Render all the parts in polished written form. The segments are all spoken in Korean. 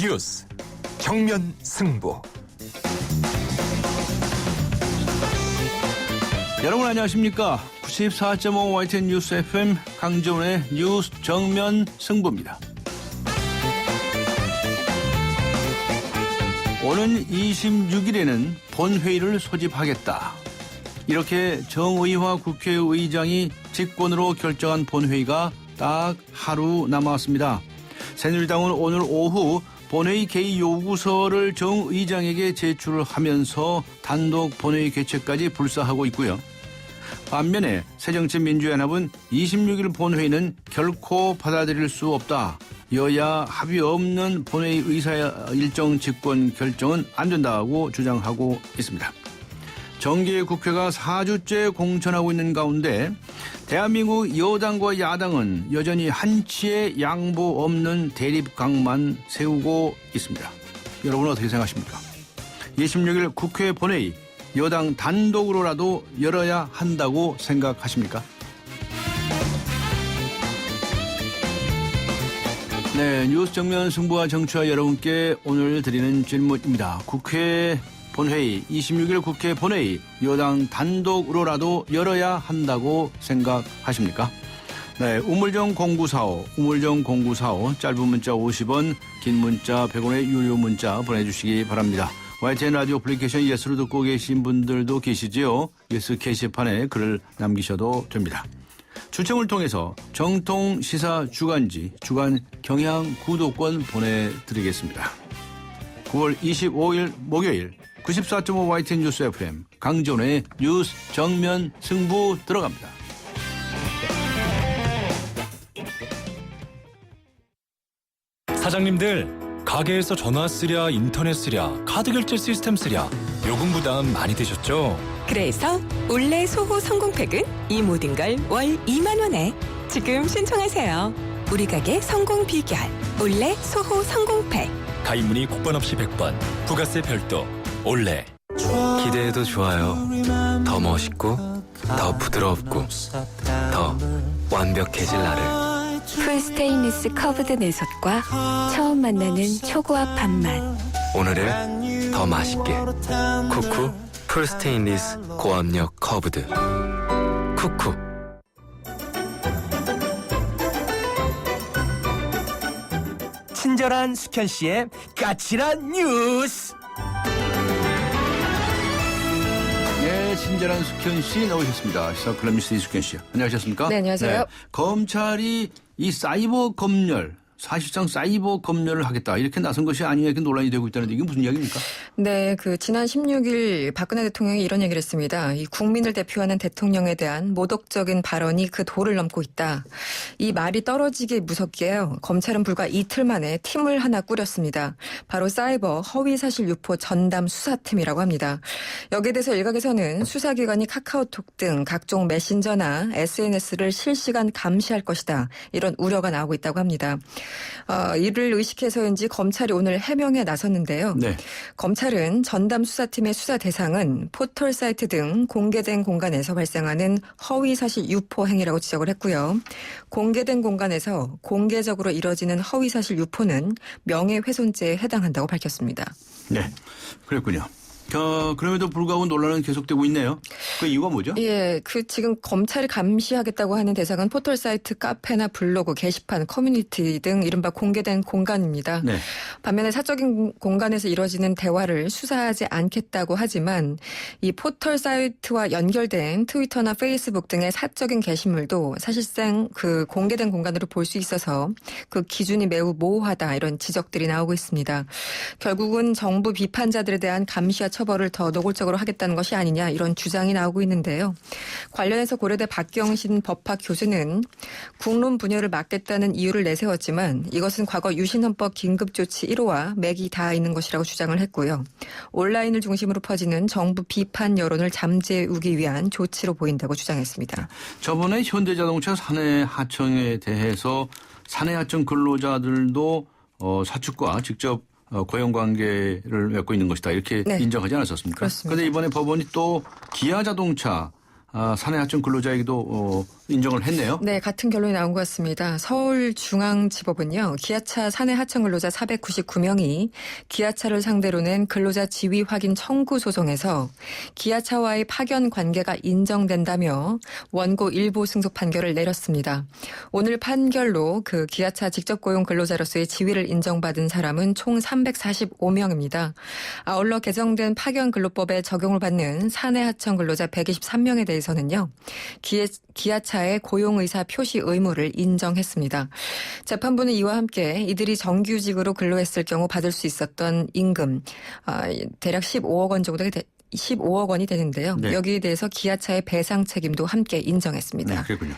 뉴스 정면 승부. 여러분 안녕하십니까? 94.5 YTN 뉴스 FM 강정훈의 뉴스 정면 승부입니다. 오는 26일에는 본회의를 소집하겠다. 이렇게 정의화 국회의장이 직권으로 결정한 본회의가 딱 하루 남았습니다. 새누리당은 오늘 오후 본회의 개의 요구서를 정 의장에게 제출을 하면서 단독 본회의 개최까지 불사하고 있고요. 반면에 새정치민주연합은 26일 본회의는 결코 받아들일 수 없다. 여야 합의 없는 본회의 의사 일정 직권 결정은 안 된다고 주장하고 있습니다. 정기의 국회가 4주째 공천하고 있는 가운데 대한민국 여당과 야당은 여전히 한치의 양보 없는 대립각만 세우고 있습니다. 여러분 어떻게 생각하십니까? 26일 국회 본회의 여당 단독으로라도 열어야 한다고 생각하십니까? 네, 뉴스 정면 승부와 정치와 여러분께 오늘 드리는 질문입니다. 국회 본회의, 26일 국회 본회의 여당 단독으로라도 열어야 한다고 생각하십니까? 네, 우물정 0945, 짧은 문자 50원, 긴 문자 100원의 유료 문자 보내주시기 바랍니다. YTN 라디오 애플리케이션 예스로 듣고 계신 분들도 계시지요. 예스 게시판에 글을 남기셔도 됩니다. 추첨을 통해서 정통 시사 주간지, 주간 경향 구독권 보내드리겠습니다. 9월 25일 목요일 94.5 YTN 뉴스 FM 강정훈의 뉴스 정면 승부 들어갑니다. 사장님들, 가게에서 전화 쓰랴, 인터넷 쓰랴, 카드 결제 시스템 쓰랴 요금 부담 많이 되셨죠? 그래서 올레 소호 성공팩은 이 모든 걸 월 2만 원에 지금 신청하세요. 우리 가게 성공 비결 올레 소호 성공팩. 가입 문의 국번 없이 100번, 부가세 별도, 올레. 기대해도 좋아요. 더 멋있고, 더 부드럽고, 더 완벽해질 나를. 풀 스테인리스 커브드 내솥과 처음 만나는 초고압 밥맛. 오늘을 더 맛있게. 쿠쿠 풀 스테인리스 고압력 커브드. 쿠쿠. 친절한 숙현 씨의 까칠한 뉴스. 네, 친절한 숙현 씨 나오셨습니다. 시사 클럽미스터 이숙현 씨. 안녕하셨습니까? 네, 안녕하세요. 네, 검찰이 이 사이버 검열, 사실상 사이버 검열을 하겠다 이렇게 나선 것이 아니냐 이렇게 논란이 되고 있다는데 이게 무슨 이야기입니까? 네, 지난 16일 박근혜 대통령이 이런 얘기를 했습니다. 이 국민을 대표하는 대통령에 대한 모독적인 발언이 그 도를 넘고 있다. 이 말이 떨어지게 무섭게요. 검찰은 불과 이틀 만에 팀을 하나 꾸렸습니다. 바로 사이버 허위사실 유포 전담 수사팀이라고 합니다. 여기에 대해서 일각에서는 수사기관이 카카오톡 등 각종 메신저나 SNS를 실시간 감시할 것이다. 이런 우려가 나오고 있다고 합니다. 이를 의식해서인지 검찰이 오늘 해명에 나섰는데요. 네. 검찰은 전담 수사팀의 수사 대상은 포털 사이트 등 공개된 공간에서 발생하는 허위사실 유포 행위라고 지적을 했고요. 공개된 공간에서 공개적으로 이뤄지는 허위사실 유포는 명예훼손죄에 해당한다고 밝혔습니다. 네, 그랬군요. 그럼에도 불구하고 논란은 계속되고 있네요. 그 이유가 뭐죠? 예, 지금 검찰이 감시하겠다고 하는 대상은 포털 사이트, 카페나 블로그, 게시판, 커뮤니티 등 이른바 공개된 공간입니다. 네. 반면에 사적인 공간에서 이루어지는 대화를 수사하지 않겠다고 하지만 이 포털 사이트와 연결된 트위터나 페이스북 등의 사적인 게시물도 사실상 그 공개된 공간으로 볼 수 있어서 그 기준이 매우 모호하다 이런 지적들이 나오고 있습니다. 결국은 정부 비판자들에 대한 감시와 처벌을 더 노골적으로 하겠다는 것이 아니냐 이런 주장이 나오고 있는데요. 관련해서 고려대 박경신 법학 교수는 국론 분열을 막겠다는 이유를 내세웠지만 이것은 과거 유신헌법 긴급조치 1호와 맥이 닿아 있는 것이라고 주장을 했고요. 온라인을 중심으로 퍼지는 정부 비판 여론을 잠재우기 위한 조치로 보인다고 주장했습니다. 저번에 현대자동차 사내 하청에 대해서 사내 하청 근로자들도 사측과 직접 고용관계를 맺고 있는 것이다. 이렇게 네. 인정하지 않았었습니까? 그렇습니다. 그런데 이번에 법원이 또 기아자동차 사내 하청 근로자에게도 인정을 했네요. 네, 같은 결론이 나온 것 같습니다. 서울중앙지법은요, 기아차 사내 하청 근로자 499명이 기아차를 상대로 낸 근로자 지위 확인 청구 소송에서 기아차와의 파견 관계가 인정된다며 원고 일부 승소 판결을 내렸습니다. 오늘 판결로 그 기아차 직접 고용 근로자로서의 지위를 인정받은 사람은 총 345명입니다. 아울러 개정된 파견 근로법에 적용을 받는 사내 하청 근로자 123명에 대해서는요, 기아차의 고용의사 표시 의무를 인정했습니다. 재판부는 이와 함께 이들이 정규직으로 근로했을 경우 받을 수 있었던 임금 대략 15억 원 정도 15억 원이 되는데요. 네. 여기에 대해서 기아차의 배상 책임도 함께 인정했습니다. 네, 그렇군요.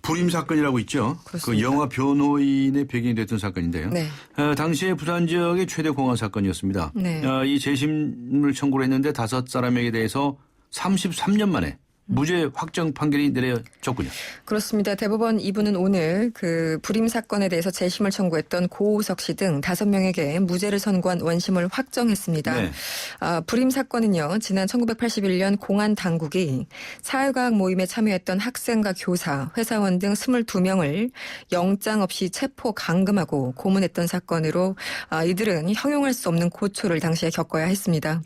불임 사건이라고 있죠. 그렇습니다. 그 영화 변호인의 배경이 됐던 사건인데요. 네. 당시에 부산 지역의 최대 공안 사건이었습니다. 네. 이 재심을 청구를 했는데 5사람에게 대해서 33년 만에 무죄 확정 판결이 내려졌군요. 그렇습니다. 대법원 2부는 오늘 그 불임 사건에 대해서 재심을 청구했던 고우석 씨 등 5명에게 무죄를 선고한 원심을 확정했습니다. 네. 불임 사건은요, 지난 1981년 공안 당국이 사회과학 모임에 참여했던 학생과 교사, 회사원 등 22명을 영장 없이 체포 감금하고 고문했던 사건으로 이들은 형용할 수 없는 고초를 당시에 겪어야 했습니다.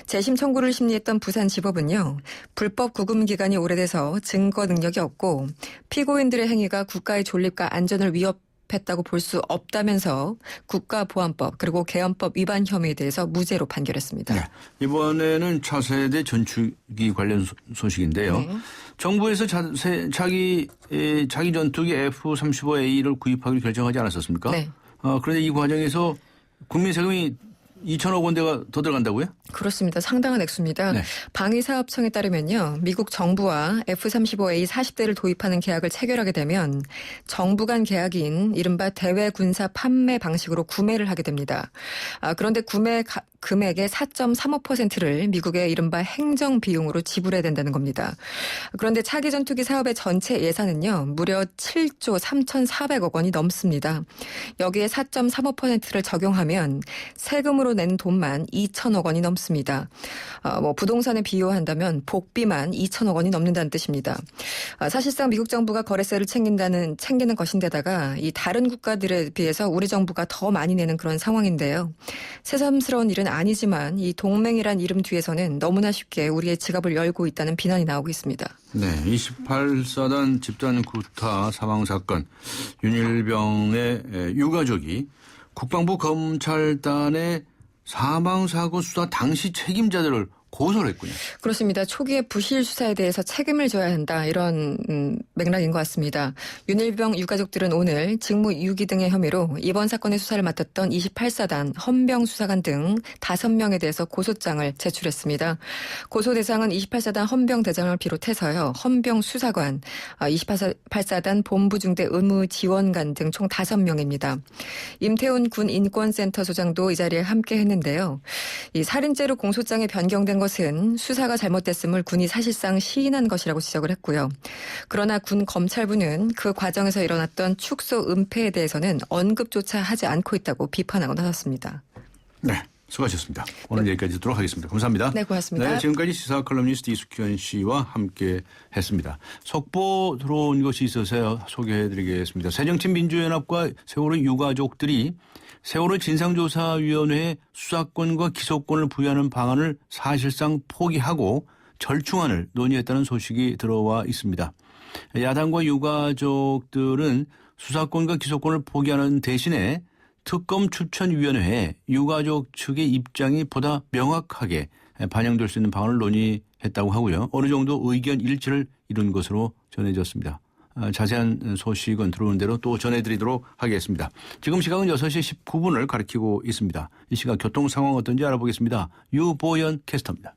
재심 청구를 심리했던 부산지법은요, 불법 구금 기간이 오래돼서 증거 능력이 없고 피고인들의 행위가 국가의 존립과 안전을 위협했다고 볼 수 없다면서 국가보안법 그리고 개헌법 위반 혐의에 대해서 무죄로 판결했습니다. 네. 이번에는 차세대 전투기 관련 소식인데요. 네. 정부에서 자기 전투기 F-35A를 구입하기로 결정하지 않았었습니까? 네. 그런데 이 과정에서 국민 세금이 2천억 원대가 더 들어간다고요? 그렇습니다. 상당한 액수입니다. 네. 방위사업청에 따르면요, 미국 정부와 F-35A 40대를 도입하는 계약을 체결하게 되면 정부 간 계약인 이른바 대외 군사 판매 방식으로 구매를 하게 됩니다. 그런데 구매 금액의 4.35%를 미국의 이른바 행정 비용으로 지불해야 된다는 겁니다. 그런데 차기 전투기 사업의 전체 예산은요, 무려 7조 3,400억 원이 넘습니다. 여기에 4.35%를 적용하면 세금으로 낸 돈만 2천억 원이 넘습니다. 부동산에 비유한다면 복비만 2천억 원이 넘는다는 뜻입니다. 사실상 미국 정부가 거래세를 챙기는 것인데다가 이 다른 국가들에 비해서 우리 정부가 더 많이 내는 그런 상황인데요. 새삼스러운 일은 아니지만 이 동맹이란 이름 뒤에서는 너무나 쉽게 우리의 지갑을 열고 있다는 비난이 나오고 있습니다. 네, 28사단 집단 구타 사망 사건, 윤일병의 유가족이 국방부 검찰단의 사망사고 수사 당시 책임자들을 고소를 했군요. 그렇습니다. 초기의 부실 수사에 대해서 책임을 져야 한다, 이런 맥락인 것 같습니다. 윤일병 유가족들은 오늘 직무 유기 등의 혐의로 이번 사건의 수사를 맡았던 28사단 헌병 수사관 등 5명에 대해서 고소장을 제출했습니다. 고소 대상은 28사단 헌병 대장을 비롯해서요, 헌병 수사관, 28사단 본부중대 의무지원관 등 총 5명입니다. 임태훈 군 인권센터 소장도 이 자리에 함께 했는데요. 이 살인죄로 공소장에 변경된 것은 수사가 잘못됐음을 군이 사실상 시인한 것이라고 지적을 했고요. 그러나 군 검찰부는 그 과정에서 일어났던 축소 은폐에 대해서는 언급조차 하지 않고 있다고 비판하고 나섰습니다. 네, 수고하셨습니다. 오늘 여기까지 듣도록 하겠습니다. 감사합니다. 네, 고맙습니다. 네, 지금까지 시사 컬럼니스트 이숙현 씨와 함께 했습니다. 속보 들어온 것이 있어서 소개해드리겠습니다. 새정치 민주연합과 세월호 유가족들이 세월호 진상조사위원회에 수사권과 기소권을 부여하는 방안을 사실상 포기하고 절충안을 논의했다는 소식이 들어와 있습니다. 야당과 유가족들은 수사권과 기소권을 포기하는 대신에 특검 추천위원회에 유가족 측의 입장이 보다 명확하게 반영될 수 있는 방안을 논의했다고 하고요. 어느 정도 의견 일치를 이룬 것으로 전해졌습니다. 자세한 소식은 들어오는 대로 또 전해드리도록 하겠습니다. 지금 시각은 6시 19분을 가리키고 있습니다. 이 시각 교통 상황 어떤지 알아보겠습니다. 유보연 캐스터입니다.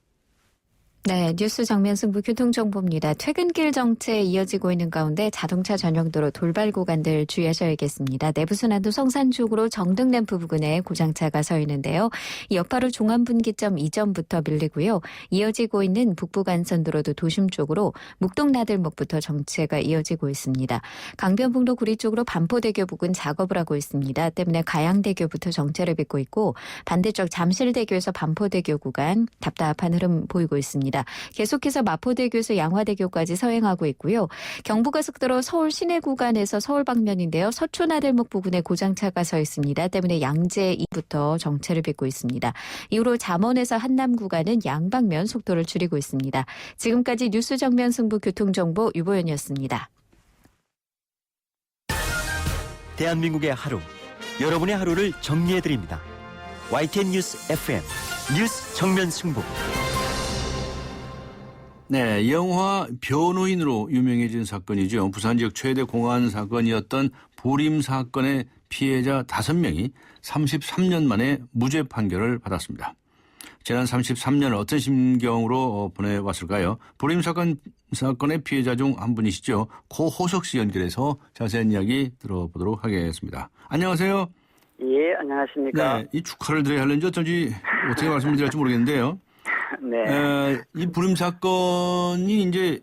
네, 뉴스 정면 승부 교통정보입니다. 퇴근길 정체에 이어지고 있는 가운데 자동차 전용도로 돌발 구간들 주의하셔야겠습니다. 내부순환도 성산 쪽으로 정등램프 부근에 고장차가 서 있는데요. 여파로 종암분기점 이전부터 밀리고요. 이어지고 있는 북부간선도로도 도심 쪽으로 묵동나들목부터 정체가 이어지고 있습니다. 강변북로 구리 쪽으로 반포대교 부근 작업을 하고 있습니다. 때문에 가양대교부터 정체를 빚고 있고 반대쪽 잠실대교에서 반포대교 구간 답답한 흐름 보이고 있습니다. 있습니다. 계속해서 마포대교에서 양화대교까지 서행하고 있고요. 경부고속도로 서울 시내 구간에서 서울 방면인데요. 서초 나들목 부근에 고장차가 서 있습니다. 때문에 양재 2부터 정체를 빚고 있습니다. 이후로 잠원에서 한남 구간은 양방면 속도를 줄이고 있습니다. 지금까지 뉴스 정면 승부 교통정보 유보연이었습니다. 대한민국의 하루, 여러분의 하루를 정리해드립니다. YTN 뉴스 FM 뉴스 정면 승부. 네, 영화 변호인으로 유명해진 사건이죠. 부산 지역 최대 공안 사건이었던 불임 사건의 피해자 5명이 33년 만에 무죄 판결을 받았습니다. 지난 33년을 어떤 심경으로 보내왔을까요? 불임 사건의 피해자 중 한 분이시죠. 고호석 씨 연결해서 자세한 이야기 들어보도록 하겠습니다. 안녕하세요. 예, 안녕하십니까. 네, 이 축하를 드려야 할는지 어쩐지 어떻게 말씀을 드려야 할지 모르겠는데요. 네. 이 불임 사건이 이제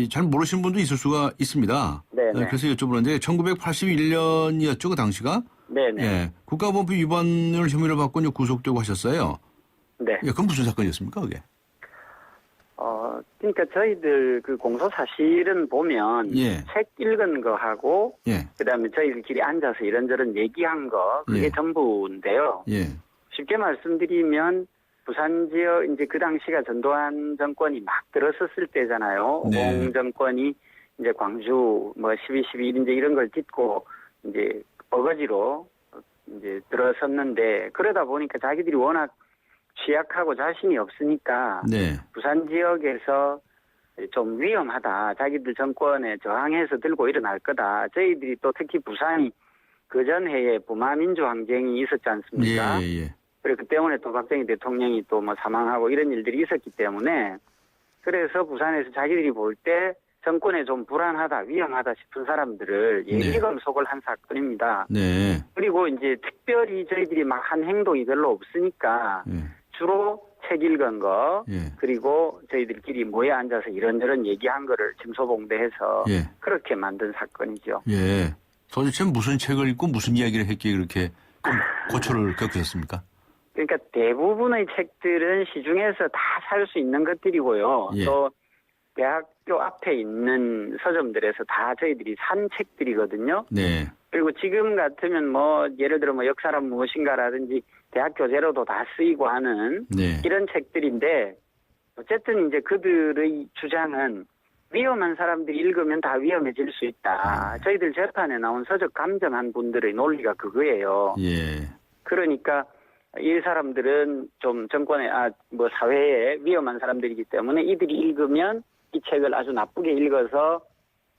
잘 모르시는 분도 있을 수가 있습니다. 네. 그래서 여쭤보는데 1981년이었죠, 그 당시가? 네네. 예, 국가보안법 위반을 혐의를 받고 이제 구속되고 하셨어요. 네. 예, 그건 무슨 사건이었습니까, 그게? 그러니까 저희들 그 공소 사실은 보면 예. 책 읽은 거 하고 예. 그다음에 저희들끼리 앉아서 이런저런 얘기한 거 그게 예. 전부인데요. 예. 쉽게 말씀드리면 부산 지역 이제 그 당시가 전두환 정권이 막 들어섰을 때잖아요. 네. 오공 정권이 이제 광주 뭐 12.12 이제 이런 걸 딛고 이제 어거지로 이제 들어섰는데 그러다 보니까 자기들이 워낙 취약하고 자신이 없으니까 네. 부산 지역에서 좀 위험하다. 자기들 정권에 저항해서 들고 일어날 거다. 저희들이 또 특히 부산이 그전 해에 부마민주항쟁이 있었지 않습니까? 예. 그리고 그 때문에 또 박정희 대통령이 또 뭐 사망하고 이런 일들이 있었기 때문에 그래서 부산에서 자기들이 볼 때 정권에 좀 불안하다, 위험하다 싶은 사람들을 예리검속을 한 사건입니다. 네. 그리고 이제 특별히 저희들이 막 한 행동이 별로 없으니까 예. 주로 책 읽은 거 예. 그리고 저희들끼리 모여 앉아서 이런저런 얘기한 거를 침소봉대해서 예. 그렇게 만든 사건이죠. 예. 도대체 무슨 책을 읽고 무슨 이야기를 했기에 그렇게 고초를 겪으셨습니까? 그러니까 대부분의 책들은 시중에서 다 살 수 있는 것들이고요. 예. 또 대학교 앞에 있는 서점들에서 다 저희들이 산 책들이거든요. 네. 그리고 지금 같으면 뭐 예를 들어 뭐 역사란 무엇인가라든지 대학 교재로도 다 쓰이고 하는 네. 이런 책들인데 어쨌든 이제 그들의 주장은 위험한 사람들이 읽으면 다 위험해질 수 있다. 저희들 재판에 나온 서적 감정한 분들의 논리가 그거예요. 예. 그러니까 이 사람들은 좀 정권에 뭐 사회에 위험한 사람들이기 때문에 이들이 읽으면 이 책을 아주 나쁘게 읽어서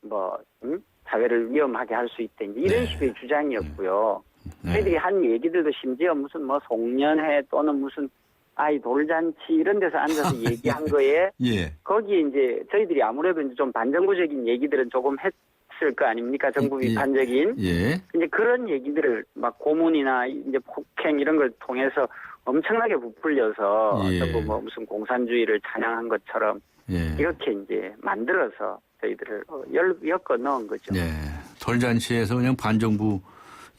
뭐 사회를 위험하게 할 수 있다. 이제 이런 네. 식의 주장이었고요. 네. 저희들이 한 얘기들도 심지어 무슨 뭐 송년회 또는 무슨 아이 돌잔치 이런 데서 앉아서 얘기한 거에 예. 거기에 이제 저희들이 아무래도 이제 좀 반정부적인 얘기들은 조금 했을 거 아닙니까? 정부 비판적인. 예. 이제 그런 얘기들을 막 고문이나 이제 폭행 이런 걸 통해서 엄청나게 부풀려서 예. 전부 뭐 무슨 공산주의를 찬양한 것처럼 예. 이렇게 이제 만들어서 저희들을 엮어 넣은 거죠. 네. 돌잔치에서 그냥 반정부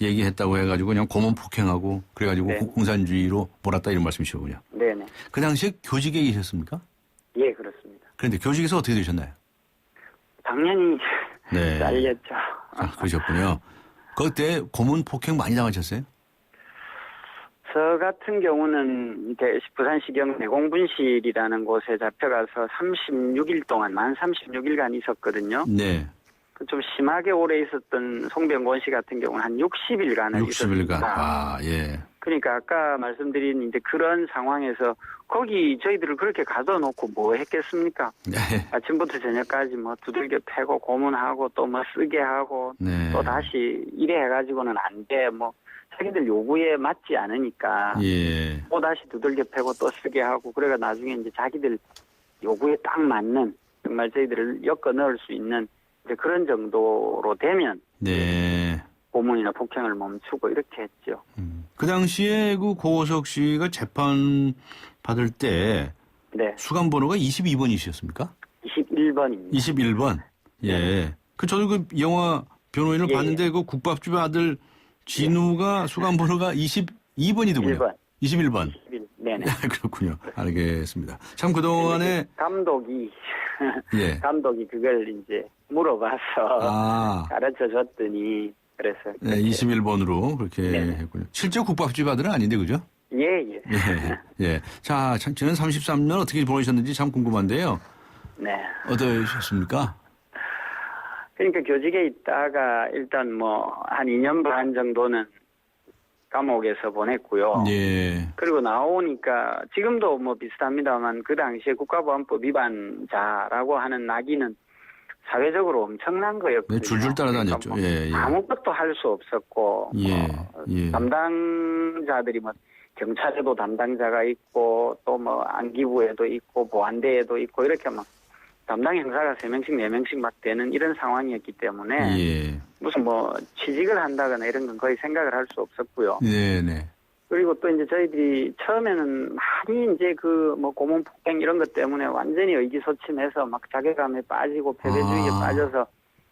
얘기했다고 해가지고 그냥 고문 폭행하고 그래가지고 네. 공산주의로 몰았다 이런 말씀이시군요. 네네. 그 당시에 교직에 계셨습니까? 예, 그렇습니다. 그런데 교직에서 어떻게 되셨나요? 당연히 네. 잘렸죠. 그러셨군요. 그때 고문 폭행 많이 당하셨어요? 저 같은 경우는 부산시경 내공분실이라는 곳에 잡혀가서 36일 동안 만 36일간 있었거든요. 네. 좀 심하게 오래 있었던 송병곤 씨 같은 경우는 한 60일간을 60일간. 있었습니다. 아, 예. 그러니까 아까 말씀드린 이제 그런 상황에서 거기 저희들을 그렇게 가둬놓고 뭐 했겠습니까? 네. 아침부터 저녁까지 뭐 두들겨 패고 고문하고 또 뭐 쓰게 하고 네. 또 다시 이래 해가지고는 안 돼. 뭐 자기들 요구에 맞지 않으니까 예. 또 다시 두들겨 패고 또 쓰게 하고 그래가 나중에 이제 자기들 요구에 딱 맞는 정말 저희들을 엮어 넣을 수 있는 이제 그런 정도로 되면 네. 고문이나 폭행을 멈추고 이렇게 했죠. 그 당시에 그 고호석 씨가 재판 받을 때 네. 수감 번호가 22번이셨습니까? 21번입니다. 21번. 예. 그 저도 그 영화 변호인을 예. 봤는데 그 국밥집 아들 진우가 수감 번호가 22번이더군요. 1번. 21번. 네네. 그렇군요. 알겠습니다. 참 그동안에 감독이 예. 감독이 그걸 이제 물어봐서 가르쳐 줬더니 그래서 네, 21번으로 그렇게 네네. 했군요. 실제 국밥집 아들은 아닌데 그죠? 예. 예. 자, 지난 33년 어떻게 보내셨는지 참 궁금한데요. 네. 어떠셨습니까? 그러니까 교직에 있다가 일단 뭐 한 2년 반 정도는 감옥에서 보냈고요. 예. 그리고 나오니까 지금도 뭐 비슷합니다만 그 당시에 국가보안법 위반자라고 하는 낙인은 사회적으로 엄청난 거였거든요. 네, 줄줄 따라다녔죠. 그러니까 뭐 예. 아무것도 할 수 없었고 예. 담당자들이 뭐 경찰에도 담당자가 있고 또 뭐 안기부에도 있고 보안대에도 있고 이렇게 막 담당 형사가 3명씩 4명씩 막 되는 이런 상황이었기 때문에 예. 무슨 뭐 취직을 한다거나 이런 건 거의 생각을 할 수 없었고요. 네네. 그리고 또 이제 저희들이 처음에는 많이 이제 그 뭐 고문 폭행 이런 것 때문에 완전히 의기소침해서 막 자괴감에 빠지고 패배주의에 빠져서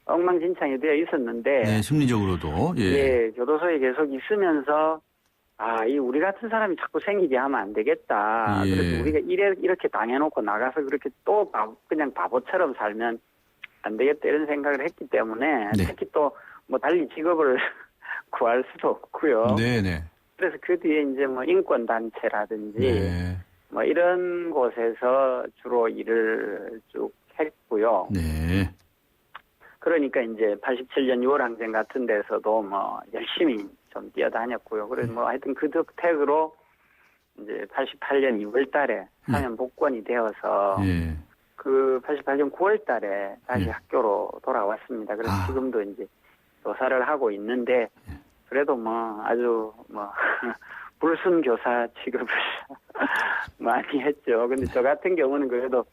엉망진창이 되어 있었는데. 네, 심리적으로도. 예. 교도소에 계속 있으면서 이 우리 같은 사람이 자꾸 생기게 하면 안 되겠다. 예. 그래서 우리가 이렇게 당해놓고 나가서 그렇게 또 그냥 바보처럼 살면 안 되겠다 이런 생각을 했기 때문에 네. 특히 또 뭐 달리 직업을 구할 수도 없고요. 네네. 그래서 그 뒤에 이제 뭐 인권단체라든지 네. 뭐 이런 곳에서 주로 일을 쭉 했고요. 네. 그러니까 이제 87년 6월 항쟁 같은 데서도 뭐 열심히 좀 뛰어다녔고요. 그래서 뭐 하여튼 그 덕택으로 이제 88년 2월 달에 사면 복권이 되어서 예. 그 88년 9월 달에 다시 예. 학교로 돌아왔습니다. 그래서 지금도 이제 교사를 하고 있는데 그래도 뭐 아주 뭐 불순 교사 취급을 많이 했죠. 근데 저 같은 경우는 그래도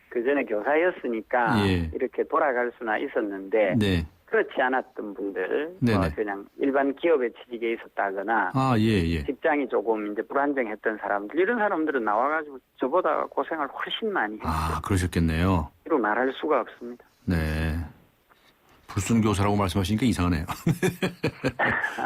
그 전에 교사였으니까 이렇게 돌아갈 수나 있었는데 네. 그렇지 않았던 분들, 네네. 그냥 일반 기업에 취직해 있었다거나 예. 직장이 조금 이제 불안정했던 사람들 이런 사람들은 나와가지고 저보다 고생을 훨씬 많이 했죠. 그러셨겠네요. 이로 말할 수가 없습니다. 네. 불순교사라고 말씀하시니까 이상하네요.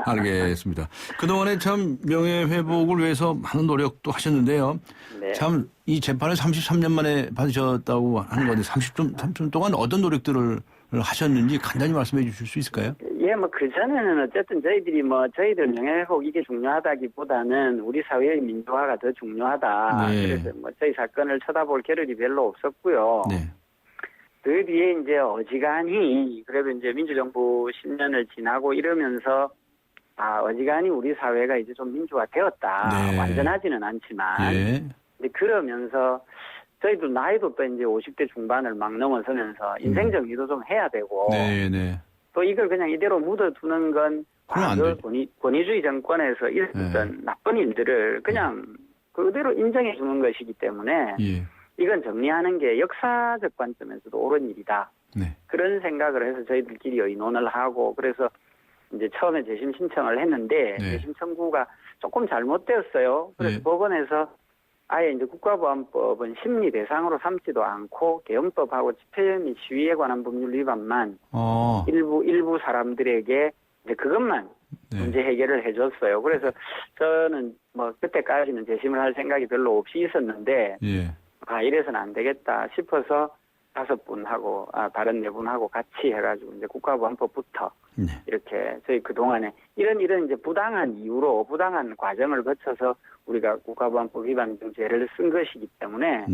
알겠습니다. 그동안에 참 명예회복을 위해서 많은 노력도 하셨는데요. 네. 참 이 재판을 33년 만에 받으셨다고 하는 건데 30년 동안 어떤 노력들을 하셨는지 간단히 말씀해 주실 수 있을까요? 예, 뭐 그전에는 어쨌든 저희들이 뭐 저희들 명예회복 이게 중요하다기보다는 우리 사회의 민주화가 더 중요하다. 네. 그래서 뭐 저희 사건을 쳐다볼 겨를이 별로 없었고요. 네. 그 뒤에 이제 어지간히 그래도 이제 민주정부 10년을 지나고 이러면서 어지간히 우리 사회가 이제 좀 민주화되었다. 네. 완전하지는 않지만. 예. 근데 그러면서 저희도 나이도 또 이제 50대 중반을 막 넘어서면서 인생 정리도 좀 해야 되고. 네. 또 이걸 그냥 이대로 묻어두는 건 그럼 안 과거 되죠. 권위주의 정권에서 있었던 나쁜 일들을 그냥 그대로 인정해 주는 것이기 때문에 예. 이건 정리하는 게 역사적 관점에서도 옳은 일이다. 네. 그런 생각을 해서 저희들끼리 의논을 하고 그래서 이제 처음에 재심 신청을 했는데 재심 청구가 조금 잘못되었어요. 그래서 법원에서 아예 이제 국가보안법은 심리 대상으로 삼지도 않고 계엄법하고 집회 및 시위에 관한 법률 위반만 일부 사람들에게 이제 그것만 문제 해결을 해줬어요. 그래서 저는 뭐 그때까지는 재심을 할 생각이 별로 없이 있었는데 이래서는 안 되겠다 싶어서 5분하고 다른 4분하고 같이 해가지고 이제 국가보안법부터 이렇게 저희 그 동안에 이런 이제 부당한 이유로 부당한 과정을 거쳐서 우리가 국가보안법 위반 죄를 쓴 것이기 때문에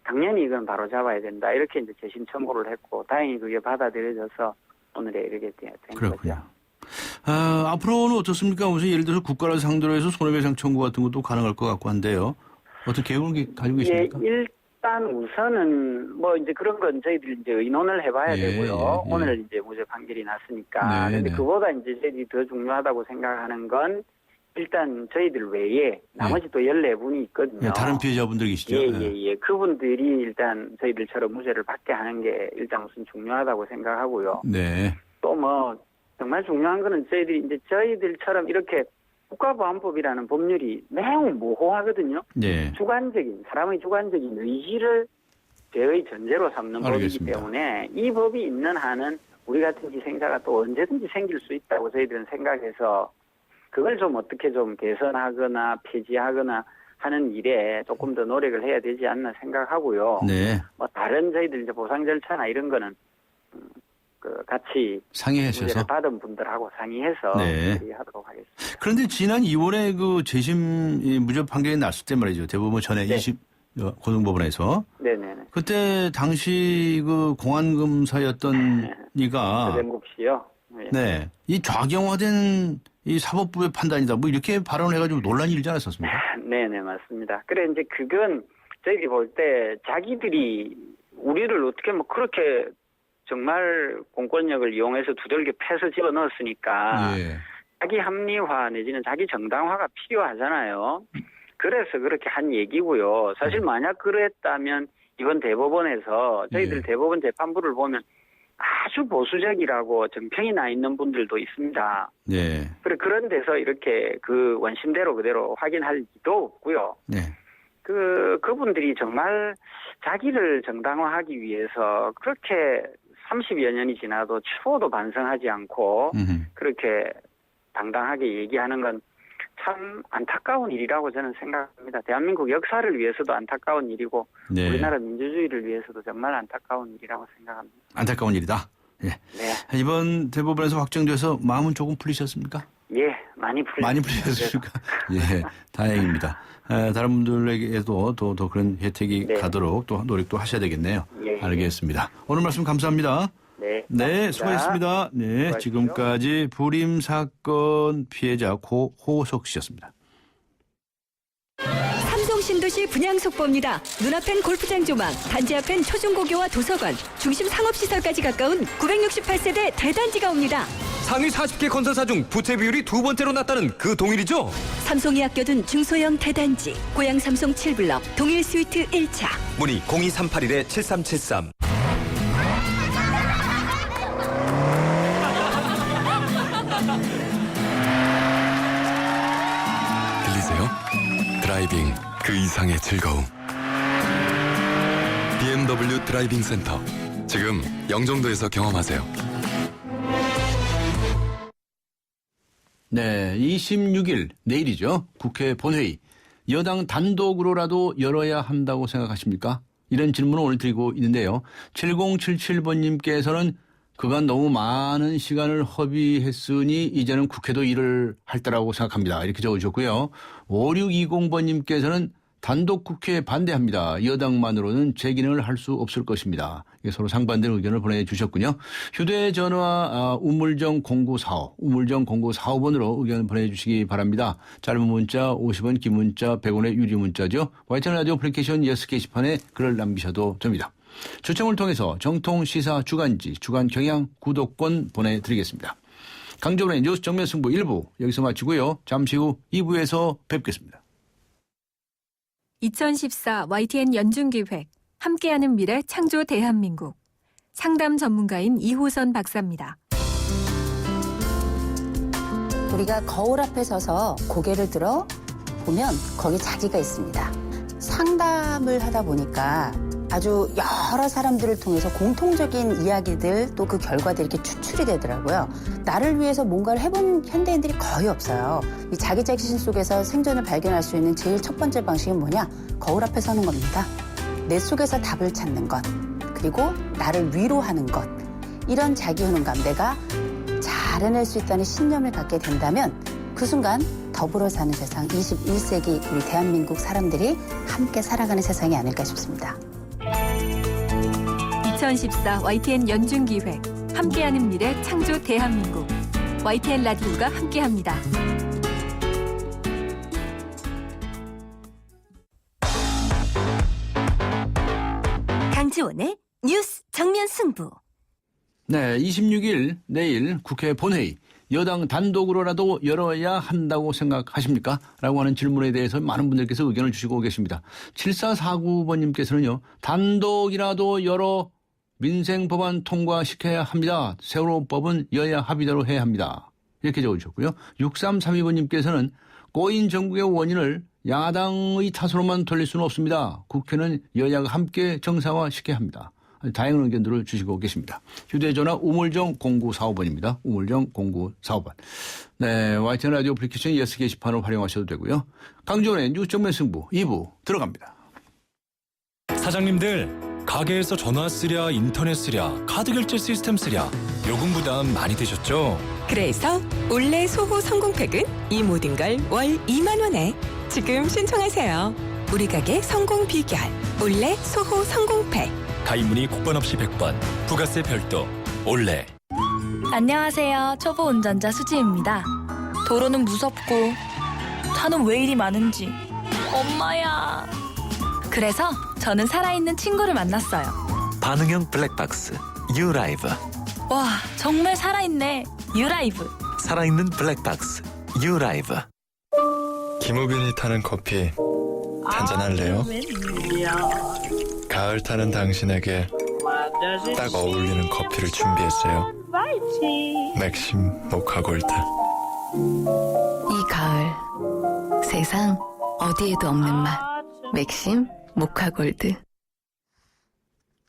당연히 이건 바로 잡아야 된다 이렇게 이제 재심 청구를 했고 다행히 그게 받아들여져서 오늘에 이르게 된 그렇군요. 거죠. 앞으로는 어떻습니까? 무슨 예를 들어서 국가를 상대로 해서 손해배상 청구 같은 것도 가능할 것 같고 한데요. 어떤 계획을 가지고 계십니까? 일단 우선은 뭐 이제 그런 건 저희들이 이제 의논을 해봐야 되고요. 오늘 이제 무죄 판결이 났으니까. 근데 그보다 이제 저희들이 더 중요하다고 생각하는 건 일단 저희들 외에 나머지 또 14분이 있거든요. 다른 피해자분들이 계시죠? 예. 그분들이 일단 저희들처럼 무죄를 받게 하는 게 일단 우선 중요하다고 생각하고요. 또 뭐 정말 중요한 거는 저희들이 이제 저희들처럼 이렇게 국가보안법이라는 법률이 매우 모호하거든요. 사람의 주관적인 의지를 죄의 전제로 삼는 법이기 때문에 이 법이 있는 한은 우리 같은 희생자가 또 언제든지 생길 수 있다고 저희들은 생각해서 그걸 좀 어떻게 좀 개선하거나 폐지하거나 하는 일에 조금 더 노력을 해야 되지 않나 생각하고요. 네. 뭐 다른 저희들 이제 보상 절차나 이런 거는 같이 상의하셔서 문제를 받은 분들하고 상의해서 네. 하도록 하겠습니다. 그런데 지난 2월에 그 재심 무죄 판결이 났을 때 말이죠. 대법원 전에 네. 고등법원에서 네네네. 그때 당시 그 공안검사였던 이가 서병국 씨요. 네. 이 좌경화된 이 사법부의 판단이다. 뭐 이렇게 발언을 해가지고 논란이 일지 않았었습니까? 네네, 맞습니다. 그래, 이제 그건 저희들이 볼 때 자기들이 우리를 어떻게 뭐 그렇게 정말 공권력을 이용해서 두들겨 패서 집어 넣었으니까 예. 자기 합리화 내지는 자기 정당화가 필요하잖아요. 그래서 그렇게 한 얘기고요. 사실 만약 그랬다면 이번 대법원에서 저희들 예. 대법원 재판부를 보면 아주 보수적이라고 정평이 나 있는 분들도 있습니다. 네. 그런 데서 이렇게 그 원심대로 그대로 확인할 리도 없고요. 네. 그분들이 정말 자기를 정당화하기 위해서 그렇게 30여 년이 지나도 추호도 반성하지 않고 그렇게 당당하게 얘기하는 건 참 안타까운 일이라고 저는 생각합니다. 대한민국 역사를 위해서도 안타까운 일이고 네. 우리나라 민주주의를 위해서도 정말 안타까운 일이라고 생각합니다. 안타까운 일이다. 예. 네. 이번 대법원에서 확정돼서 마음은 조금 풀리셨습니까? 예, 많이 풀렸습니다. 많이 풀리셨습니까? 예, 다행입니다. 다른 분들에게도 더 그런 혜택이 네. 가도록 또 노력도 하셔야 되겠네요. 예, 알겠습니다. 오늘 말씀 감사합니다. 네, 네, 수고했습니다. 네, 수고하십시오. 지금까지 불임 사건 피해자 고호석 씨였습니다. 삼성 신도시 분양 속보입니다. 눈앞엔 골프장 조망, 단지 앞엔 초중고교와 도서관, 중심 상업시설까지 가까운 968세대 대단지가 옵니다. 상위 40개 건설사 중 부채 비율이 두 번째로 낮다는 그 동일이죠? 삼성이 아껴둔 중소형 대단지, 고양 삼성 7블럭, 동일 스위트 1차. 문의 02381-7373. 들리세요? 드라이빙 그 이상의 즐거움. BMW 드라이빙 센터. 지금 영종도에서 경험하세요. 네, 26일 내일이죠. 국회 본회의. 여당 단독으로라도 열어야 한다고 생각하십니까? 이런 질문을 오늘 드리고 있는데요. 7077번님께서는 그간 너무 많은 시간을 허비했으니 이제는 국회도 일을 할 때라고 생각합니다. 이렇게 적어주셨고요. 5620번님께서는 단독 국회에 반대합니다. 여당만으로는 재기능을 할 수 없을 것입니다. 서로 상반된 의견을 보내주셨군요. 휴대전화 우물정 0945, 우물정 0945번으로 의견 보내주시기 바랍니다. 짧은 문자 50원, 긴 문자 100원의 유리 문자죠. YTN 라디오 애플리케이션 예스 게시판에 글을 남기셔도 됩니다. 추첨을 통해서 정통 시사 주간지, 주간 경향 구독권 보내드리겠습니다. 강정훈의 뉴스 정면 승부 1부 여기서 마치고요. 잠시 후 2부에서 뵙겠습니다. 2014 YTN 연중기획 함께하는 미래 창조 대한민국 상담 전문가인 이호선 박사입니다. 우리가 거울 앞에 서서 고개를 들어 보면 거기 자기가 있습니다. 상담을 하다 보니까 아주 여러 사람들을 통해서 공통적인 이야기들 또 그 결과들이 이렇게 추출이 되더라고요. 나를 위해서 뭔가를 해본 현대인들이 거의 없어요. 이 자기 자신 속에서 생존을 발견할 수 있는 제일 첫 번째 방식은 뭐냐? 거울 앞에 서는 겁니다. 내 속에서 답을 찾는 것, 그리고 나를 위로하는 것. 이런 자기 효능감, 내가 잘 해낼 수 있다는 신념을 갖게 된다면 그 순간 더불어 사는 세상, 21세기 우리 대한민국 사람들이 함께 살아가는 세상이 아닐까 싶습니다. 2014 YTN 연중기획 함께하는 미래 창조 대한민국 YTN 라디오가 함께합니다. 강지원의 뉴스 정면 승부. 네, 26일 내일 국회 본회의 여당 단독으로라도 열어야 한다고 생각하십니까? 라고 하는 질문에 대해서 많은 분들께서 의견을 주시고 계십니다. 7449번님께서는요. 단독이라도 열어 민생 법안 통과시켜야 합니다. 세월호법은 여야 합의대로 해야 합니다. 이렇게 적어주셨고요. 6332번님께서는 꼬인 정국의 원인을 야당의 탓으로만 돌릴 수는 없습니다. 국회는 여야가 함께 정상화시켜야 합니다. 다양한 의견들을 주시고 계십니다. 휴대전화 우물정 0945번입니다. 우물정 0945번. 네, YTN 라디오 어플리케이션 예스 게시판을 활용하셔도 되고요. 강지원의 뉴스 정면 승부 2부 들어갑니다. 사장님들, 가게에서 전화 쓰랴, 인터넷 쓰랴, 카드 결제 시스템 쓰랴, 요금 부담 많이 되셨죠? 그래서 올레 소호 성공팩은 이 모든 걸 월 2만 원에 지금 신청하세요. 우리 가게 성공 비결 올레 소호 성공팩. 가입 문의 국번 없이 100번, 부가세 별도, 올레. 안녕하세요. 초보 운전자 수지입니다. 도로는 무섭고 차는 왜 이리 많은지 엄마야. 그래서 저는 살아있는 친구를 만났어요. 반응형 블랙박스 유라이브. 와, 정말 살아있네. 유라이브. 살아있는 블랙박스 유라이브. 김우빈이 타는 커피 한잔할래요? 가을 타는 당신에게 딱 어울리는 커피를 준비했어요. 맥심 모카골드. 이 가을 세상 어디에도 없는 맛. 맥심 모카골드.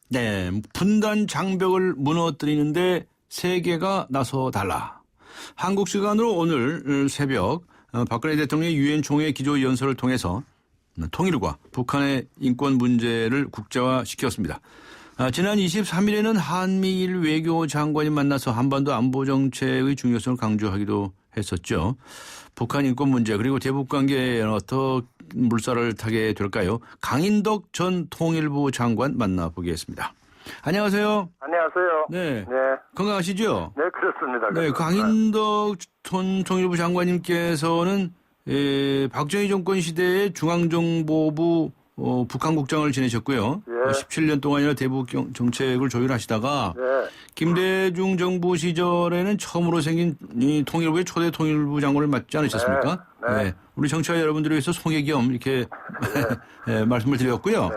네, 분단 장벽을 무너뜨리는데 세계가 나서달라. 한국 시간으로 오늘 새벽 박근혜 대통령이 유엔 총회 기조연설을 통해서 통일과 북한의 인권 문제를 국제화시켰습니다. 지난 23일에는 한미일 외교장관이 만나서 한반도 안보 정책의 중요성을 강조하기도 했었죠. 북한 인권 문제 그리고 대북 관계에 어떻게 물살을 타게 될까요? 강인덕 전 통일부 장관 만나보겠습니다. 안녕하세요. 안녕하세요. 네. 네. 건강하시죠? 네, 그렇습니다. 네, 강인덕 전 통일부 장관님께서는 박정희 정권 시대에 중앙정보부 북한국장을 지내셨고요. 예. 17년 동안이나 대북 정책을 조율하시다가 네. 김대중 정부 시절에는 처음으로 생긴 이 통일부의 초대 통일부 장관을 맡지 않으셨습니까? 네. 네. 우리 청취자 여러분들을 위해서 소개 겸 이렇게 네, 말씀을 드렸고요. 네.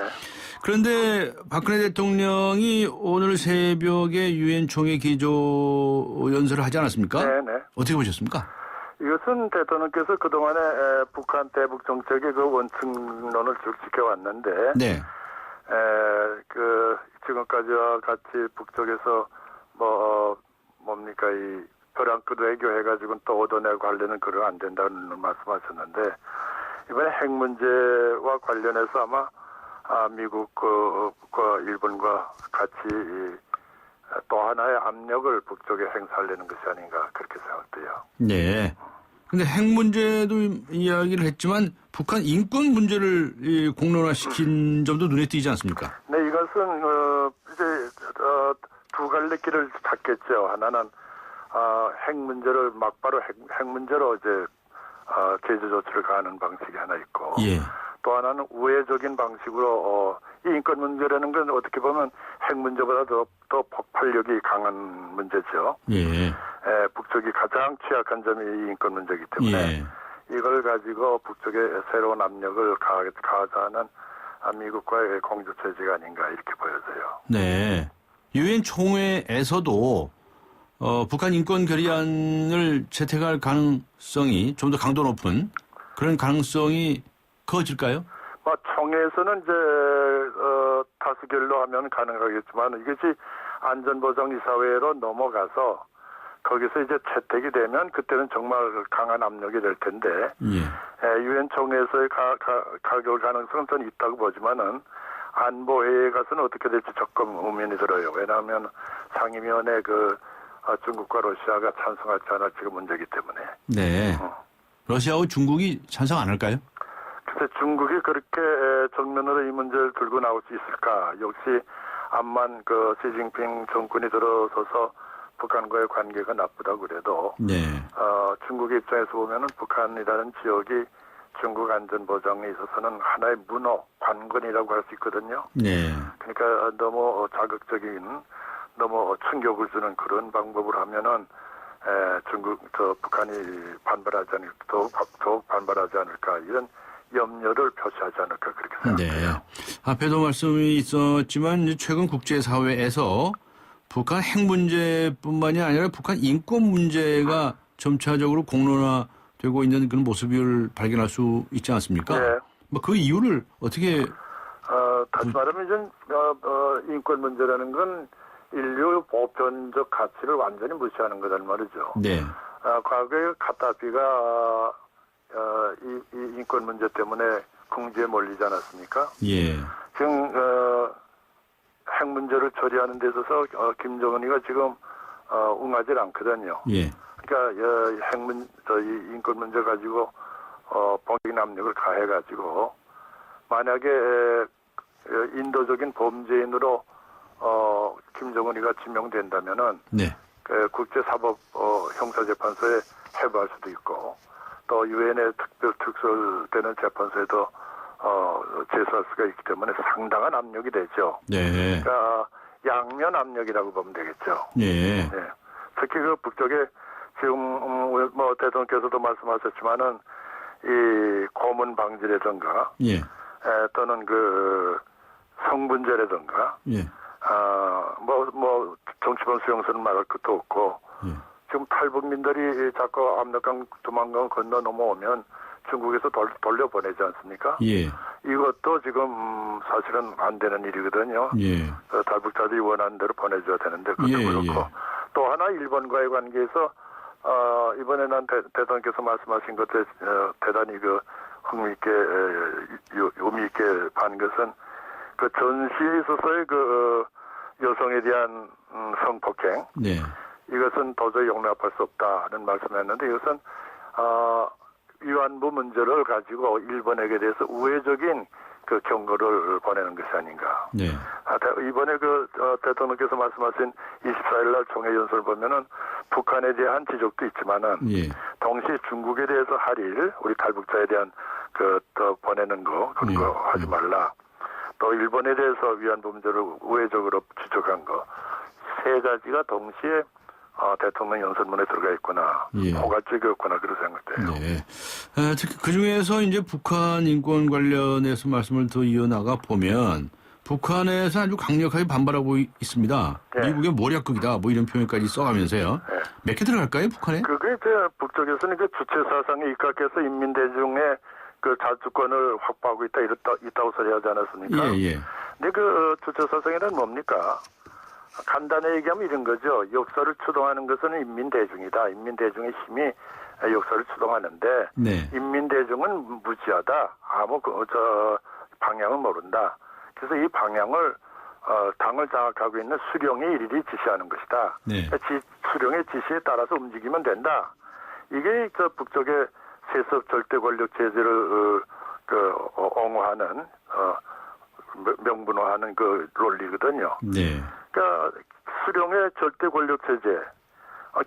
그런데 박근혜 대통령이 오늘 새벽에 유엔 총회 기조 연설을 하지 않았습니까? 네, 네. 어떻게 보셨습니까? 이것은 대통령께서 그동안에 북한 대북 정책의 그 원칙론을 쭉 지켜왔는데, 네. 지금까지와 같이 북쪽에서 뭡니까, 이 벼랑끝 외교해가지고 또 얻어내고 하려는 그런 안 된다는 말씀하셨는데, 이번에 핵 문제와 관련해서 아마 미국과 일본과 같이 또 하나의 압력을 북쪽에 행사하려는 것이 아닌가 그렇게 생각돼요. 네. 근데 핵 문제도 이야기를 했지만 북한 인권 문제를 공론화시킨 점도 눈에 띄지 않습니까? 네, 이것은 이제 두 갈래 길을 찾겠죠. 하나는 핵 문제를 막바로 핵 문제로 이제 제재 조치를 가하는 방식이 하나 있고, 예. 또 하나는 우회적인 방식으로 이 인권 문제라는 건 어떻게 보면 핵 문제보다 더 폭발력이 강한 문제죠. 예. 북쪽이 가장 취약한 점이 이 인권 문제이기 때문에 예. 이걸 가지고 북쪽에 새로운 압력을 가하자는 미국과의 공조 체제가 아닌가 이렇게 보여져요. 네. 유엔 총회에서도 북한 인권 결의안을 채택할 가능성이 좀 더 강도 높은 그런 가능성이 커질까요? 총회에서는 이제 다수결로 하면 가능하겠지만 이것이 안전보장이사회로 넘어가서 거기서 이제 채택이 되면 그때는 정말 강한 압력이 될 텐데 유엔 총회에서의 가결 가능성은 저는 있다고 보지만은 안보회의에 가서는 어떻게 될지 조금 의문이 들어요. 왜냐하면 상임위원회 중국과 러시아가 찬성하지 않을 지금 문제이기 때문에. 네. 러시아와 중국이 찬성 안 할까요? 글쎄 중국이 그렇게 정면으로 이 문제를 들고 나올 수 있을까? 역시 암만 시진핑 정권이 들어서서 북한과의 관계가 나쁘다고 그래도 중국의 입장에서 보면은 북한이라는 지역이 중국 안전 보장에 있어서는 하나의 문호, 관건이라고 할 수 있거든요. 네. 그러니까 너무 자극적인, 너무 충격을 주는 그런 방법을 하면은 북한이 반발하지 않을까, 더욱 반발하지 않을까 이런 염려를 표시하지 않을까 그렇게 생각해요. 네. 앞에도 말씀이 있었지만 최근 국제사회에서 북한 핵 문제뿐만이 아니라 북한 인권 문제가 점차적으로 공론화되고 있는 그런 모습을 발견할 수 있지 않습니까? 네. 그 이유를 어떻게 다시 말하면 이제 인권 문제라는 건 인류 보편적 가치를 완전히 무시하는 거란 말이죠. 네. 과거에 카다피가 이 인권 문제 때문에 궁지에 몰리지 않았습니까? 예. 지금 핵 문제를 처리하는 데 있어서 김정은이가 지금 응하지 않거든요. 예. 그러니까 이 인권 문제 가지고 법적인 압력을 가해가지고 만약에 인도적인 범죄인으로 김정은이가 지명된다면은 네. 국제사법 형사재판소에 해부할 수도 있고 또 유엔의 특별되는 재판소에도 제소할 수가 있기 때문에 상당한 압력이 되죠. 네. 그러니까 양면 압력이라고 보면 되겠죠. 예. 네. 특히 그 북쪽에 지금 뭐 대통령께서도 말씀하셨지만은 이 고문 방지라든가 예. 또는 그 성분제라든가 예. 뭐 정치범 수용소는 말할 것도 없고 지금 탈북민들이 자꾸 압록강 두만강 건너 넘어오면 중국에서 돌려보내지 않습니까? 예. 이것도 지금 사실은 안 되는 일이거든요. 예. 탈북자들이 원하는 대로 보내줘야 되는데 그것도 예, 그렇고 예. 또 하나 일본과의 관계에서 이번에는 대통령께서 말씀하신 것에 대단히 그 흥미있게 의미있게 반 것은 그 전시에 있어서의 그 여성에 대한 성폭행 네. 이것은 도저히 용납할 수 없다는 말씀했는데 이것은 위안부 문제를 가지고 일본에게 대해서 우회적인 그 경고를 보내는 것이 아닌가. 네. 이번에 그 대통령께서 말씀하신 24일 날 총회 연설을 보면은 북한에 대한 지적도 있지만은 예. 동시에 중국에 대해서 할 일, 우리 탈북자에 대한 또 보내는 거 그런 거 하지 말라. 또 일본에 대해서 위안부 문제를 우회적으로 지적한 거 세 가지가 동시에 대통령 연설문에 들어가 있구나. 예. 포괄적이었구나 그런 생각돼요. 네. 특히 그 중에서 이제 북한 인권 관련해서 말씀을 더 이어나가 보면 북한에서 아주 강력하게 반발하고 있습니다. 네. 미국의 모략극이다 뭐 이런 표현까지 써가면서요. 네. 몇 개 들어갈까요, 북한에? 그게 이제 북쪽에서는 그 주체 사상에 입각해서 인민대중의 그 자주권을 확보하고 있다고 소리하지 않았습니까? 예, 예. 근데 그 주체 사상이란 뭡니까? 간단히 얘기하면 이런 거죠. 역사를 추동하는 것은 인민대중이다. 인민대중의 힘이 역사를 추동하는데 네. 인민대중은 무지하다. 방향을 모른다. 그래서 이 방향을 당을 장악하고 있는 수령의 일일이 지시하는 것이다. 네. 수령의 지시에 따라서 움직이면 된다. 이게 저 북쪽의 세습 절대 권력 제재를 옹호하는 명분화하는 그 논리거든요. 네. 그러니까 수령의 절대 권력 체제.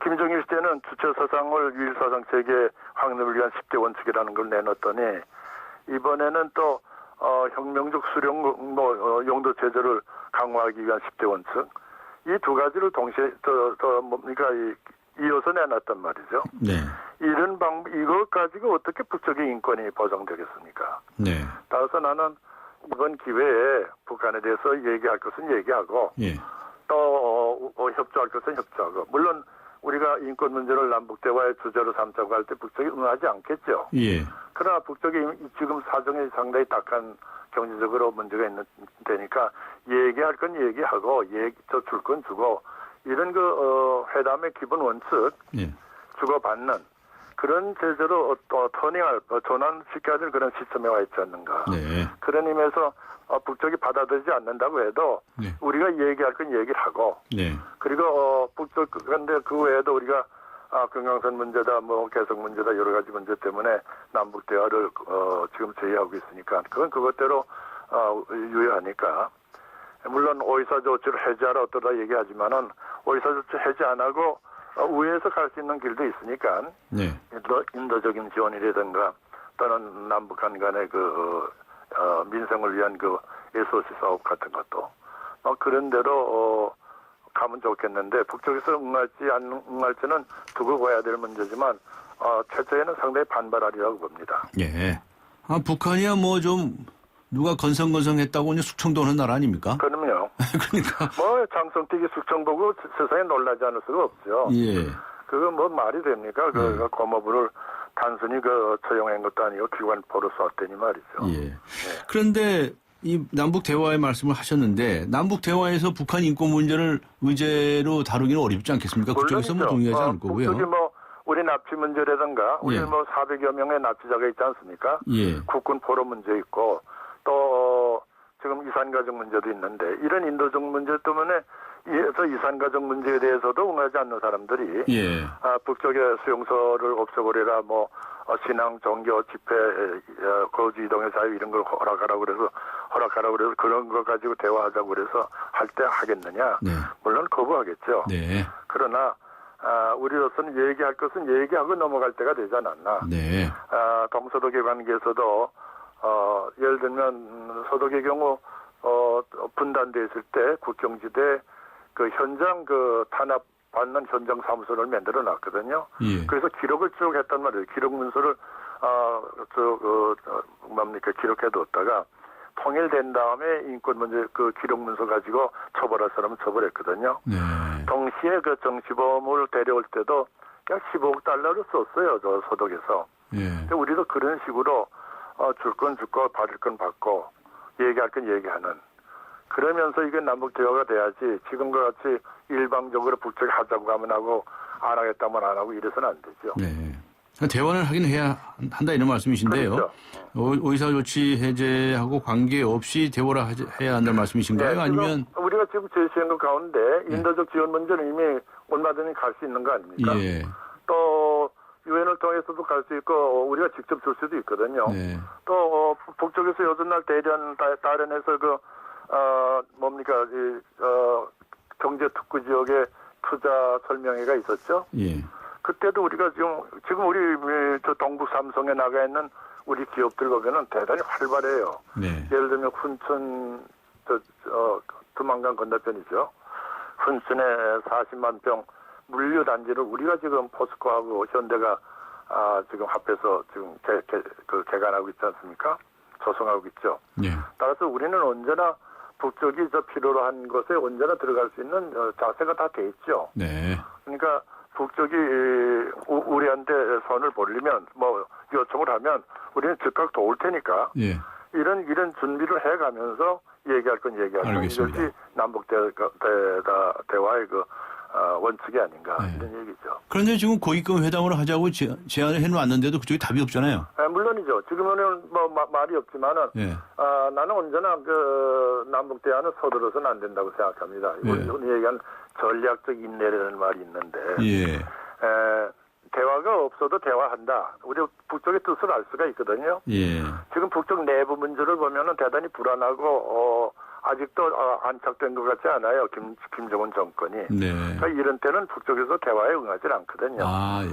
김정일 시대는 주체 사상을 유일 사상 체계 확립을 위한 10대 원칙이라는 걸 내놨더니 이번에는 또 혁명적 수령 용도 체제를 강화하기 위한 10대 원칙. 이 두 가지를 동시에 이어서 내놨단 말이죠. 네. 이런 이걸 가지고 어떻게 북쪽의 인권이 보장되겠습니까? 네. 따라서 나는 이번 기회에 북한에 대해서 얘기할 것은 얘기하고 예. 또 협조할 것은 협조하고 물론 우리가 인권 문제를 남북 대화의 주제로 삼자고 할 때 북쪽이 응하지 않겠죠. 예. 그러나 북쪽이 지금 사정이 상당히 딱한 경제적으로 문제가 있는 데니까 얘기할 건 얘기하고 줄 건 주고 이런 그 회담의 기본 원칙 예. 주고받는 그런 제재로 전환시켜야 될 그런 시점에 와 있지 않는가. 네. 그런 의미에서 북쪽이 받아들이지 않는다고 해도 네. 우리가 얘기할 건 얘기를 하고 네. 그리고 북쪽 그런데 그 외에도 우리가 금강산 문제다 뭐 개성 문제다 여러 가지 문제 때문에 남북 대화를 지금 제의하고 있으니까 그건 그것대로 유효하니까 물론 오이사 조치를 해제하라 어떠다 얘기하지만은 오이사 조치 해제 안 하고 우회해서 갈 수 있는 길도 있으니까 네. 인도적인 지원이라든가 또는 남북한 간의 그 민생을 위한 그 SOC 사업 같은 것도 그런 대로 가면 좋겠는데 북쪽에서 응할지는 두고 봐야 될 문제지만 최초에는 상당히 반발하리라고 봅니다. 예. 북한이야 뭐 좀 누가 건성건성했다고 이제 숙청도 오는 나라 아닙니까? 그럼요. 그러니까 뭐 장성택이 숙청 보고 세상에 놀라지 않을 수가 없죠. 예. 그거 뭐 말이 됩니까? 그 고모부를 단순히 처형한 것도 아니고 기관 포로 쏘았더니 말이죠. 예. 그런데 이 남북 대화의 말씀을 하셨는데 남북 대화에서 북한 인권 문제를 의제로 다루기는 어렵지 않겠습니까? 그쪽에서 뭐 동의하지 않을 거고요. 북쪽이 뭐 우리 납치 문제라든가 우리 예. 뭐 400여 명의 납치자가 있지 않습니까? 예. 국군 포로 문제 있고 또 지금 이산가족 문제도 있는데 이런 인도적 문제 때문에 이산가족 문제에 대해서도 응하지 않는 사람들이 예. 북쪽의 수용소를 없애버려라 뭐 신앙, 종교, 집회, 거주 이동의 자유 이런 걸 허락하라고 그래서 그런 거 가지고 대화하자고 그래서 할 때 하겠느냐? 네. 물론 거부하겠죠. 네. 그러나 우리로서는 얘기할 것은 얘기하고 넘어갈 때가 되지 않았나? 네. 동서독의 관계에서도 예를 들면 서독의 경우 분단됐을 때 국경지대 그 현장 그 탄압 받는 현장 사무소를 만들어 놨거든요. 예. 그래서 기록을 쭉 했단 말이에요. 기록 문서를 기록해 뒀다가 통일된 다음에 인권 문제 그 기록 문서 가지고 처벌할 사람은 처벌했거든요. 네. 동시에 그 정치범을 데려올 때도 약 15억 달러를 썼어요. 저 서독에서. 예. 근데 우리도 그런 식으로 줄 건 주고 받을 건 받고 얘기할 건 얘기하는 그러면서 이게 남북 대화가 돼야지 지금과 같이 일방적으로 북쪽에 하자고 하면 하고 안 하겠다면 안 하고 이래서는 안 되죠. 네. 대화를 하긴 해야 한다 이런 말씀이신데요. 그렇죠. 의사조치 해제하고 관계없이 대화를 해야 한다는 말씀이신가요? 네, 아니면 우리가 지금 제시한 것 가운데 인도적 지원 문제는 이미 얼마든지 갈 수 있는 거 아닙니까? 예. 또 유엔을 통해서도 갈 수 있고 우리가 직접 줄 수도 있거든요. 네. 또 북쪽에서 요즘날 대련해서 경제 특구 지역에 투자 설명회가 있었죠. 예. 그때도 우리가 지금 우리 저 동북 삼성에 나가 있는 우리 기업들 보면은 대단히 활발해요. 네. 예를 들면 훈천 두만강 건너편이죠. 훈천에 40만 평 물류 단지를 우리가 지금 포스코하고 현대가 지금 합해서 지금 개간하고 있지 않습니까? 조성하고 있죠. 예. 따라서 우리는 언제나 북쪽이 필요로 한 것에 언제나 들어갈 수 있는 자세가 다 돼 있죠. 네. 그러니까 북쪽이 우리한테 선을 벌리면 요청을 하면 우리는 즉각 도울 테니까 예. 이런 준비를 해가면서 얘기할 건 얘기하고 알겠습니다. 이것이 남북 대화의 원칙이 아닌가 이런 얘기죠. 그런데 지금 고위급 회담을 하자고 제안을 해놓았는데도 그쪽이 답이 없잖아요. 물론이죠. 지금은 말이 없지만은 예. 나는 언제나 남북 대화는 서두르서는 안 된다고 생각합니다. 흔히 얘기한 전략적 인내라는 말이 있는데 예. 대화가 없어도 대화한다. 우리 북쪽의 뜻을 알 수가 있거든요. 예. 지금 북쪽 내부 문제를 보면은 대단히 불안하고 아직도 안착된 것 같지 않아요. 김정은 정권이. 네. 그러니까 이런 때는 북쪽에서 대화에 응하지 않거든요. 예.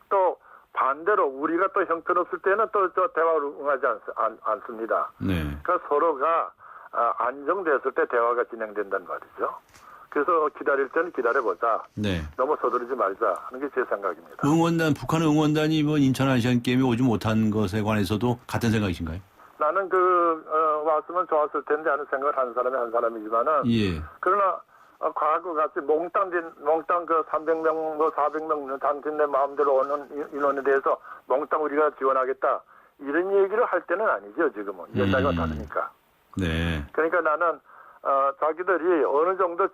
또 반대로 우리가 또 형편없을 때는 또 대화를 응하지 않습니다. 네. 그러니까 서로가 안정됐을 때 대화가 진행된단 말이죠. 그래서 기다릴 때는 기다려보자. 네. 너무 서두르지 말자 하는 게 제 생각입니다. 북한 응원단이 이번 인천 아시안게임에 오지 못한 것에 관해서도 같은 생각이신가요? 나는 왔으면 좋았을 텐데 하는 생각을 하는 사람이 한 사람이지만은. 예. 그러나 과거 같이 몽땅 300명, 400명 당신 내 마음대로 오는 인원에 대해서 몽땅 우리가 지원하겠다. 이런 얘기를 할 때는 아니죠, 지금은. 옛날과 다르니까. 네. 그러니까 나는, 자기들이 어느 정도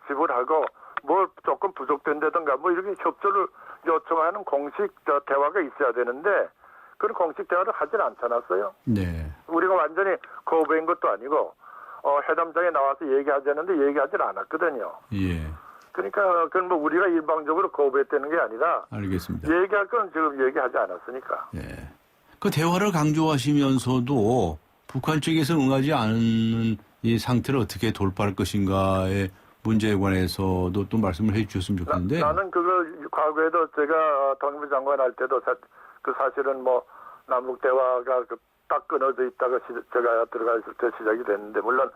지불하고 뭘 조금 부족된다든가 이렇게 협조를 요청하는 공식 대화가 있어야 되는데 그런 공식 대화를 하질 않잖았어요. 네. 우리가 완전히 거부한 것도 아니고 회담장에 나와서 얘기하자는데 얘기하질 않았거든요. 예. 그러니까 그건 우리가 일방적으로 거부했다는 게 아니라 알겠습니다. 얘기할 건 지금 얘기하지 않았으니까. 예. 그 대화를 강조하시면서도 북한 쪽에서 응하지 않는 이 상태를 어떻게 돌파할 것인가의 문제에 관해서도 또 말씀을 해 주셨으면 좋겠는데. 나는 그걸 과거에도 제가 통일부 장관 할 때도 사실은 남북 대화가 딱 끊어져 있다가 제가 들어가 있을 때 시작이 됐는데 물론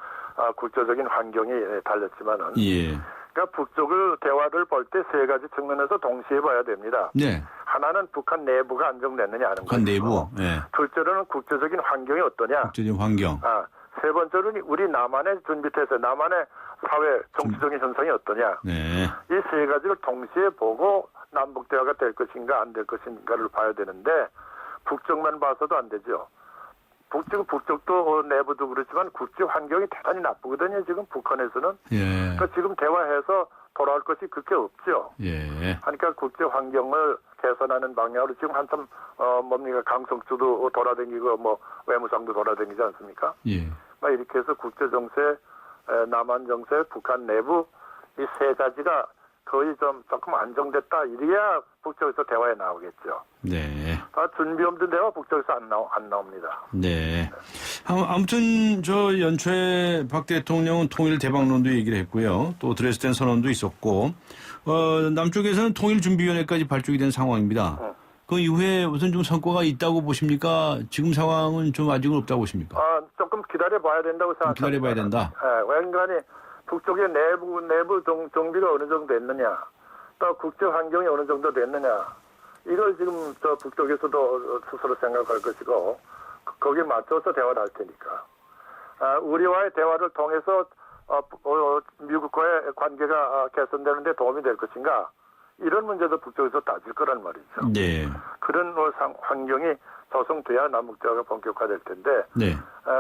국제적인 환경이 달렸지만은. 예. 그러니까 북쪽을 대화를 볼 때 세 가지 측면에서 동시에 봐야 됩니다. 네. 하나는 북한 내부가 안정됐느냐 하는 거죠. 북한 내부. 예. 둘째로는 국제적인 환경이 어떠냐. 국제적인 환경. 세 번째로는 우리 남한의 준비태세, 남한의 사회, 정치적인 현상이 어떠냐. 네. 이 세 가지를 동시에 보고 남북 대화가 될 것인가 안 될 것인가를 봐야 되는데 북쪽만 봐서도 안 되죠. 북쪽도 내부도 그렇지만 국제 환경이 대단히 나쁘거든요. 지금 북한에서는. 예. 그러니까 지금 대화해서 돌아올 것이 그렇게 없죠. 예. 그러니까 국제 환경을 개선하는 방향으로 지금 한참 뭡니까 강성수도 돌아다니고 뭐 외무상도 돌아다니지 않습니까? 예. 막 이렇게 해서 국제 정세, 남한 정세, 북한 내부 이 세 가지가 거의 좀 조금 안정됐다. 이래야 북쪽에서 대화에 나오겠죠. 네. 다 준비 없는 대화 북쪽에서 안 나옵니다. 네. 아무튼 저 연초에 박 대통령은 통일 대박론도 얘기를 했고요. 또 드레스덴 선언도 있었고 남쪽에서는 통일준비위원회까지 발족이 된 상황입니다. 그 이후에 우선 좀 성과가 있다고 보십니까? 지금 상황은 좀 아직은 없다고 보십니까? 조금 기다려봐야 된다고 생각합니다. 기다려봐야 된다. 웬간히 북쪽의 내부 정비가 어느 정도 됐느냐, 또 국제 환경이 어느 정도 됐느냐, 이걸 지금 저 북쪽에서도 스스로 생각할 것이고 거기에 맞춰서 대화를 할 테니까 우리와의 대화를 통해서 미국과의 관계가 개선되는 데 도움이 될 것인가, 이런 문제도 북쪽에서 따질 거란 말이죠. 네. 그런 환경이 조성돼야 남북 대화가 본격화될 텐데 네.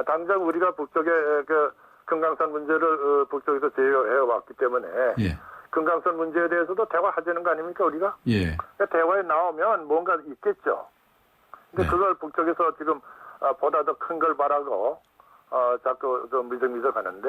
당장 우리가 북쪽의 그 금강산 문제를 북쪽에서 제어해 왔기 때문에 예. 금강산 문제에 대해서도 대화하자는 거 아닙니까 우리가? 예. 그러니까 대화에 나오면 뭔가 있겠죠. 근데 네. 그걸 북쪽에서 지금 보다 더 큰 걸 바라고 자꾸 좀 미적미적 하는데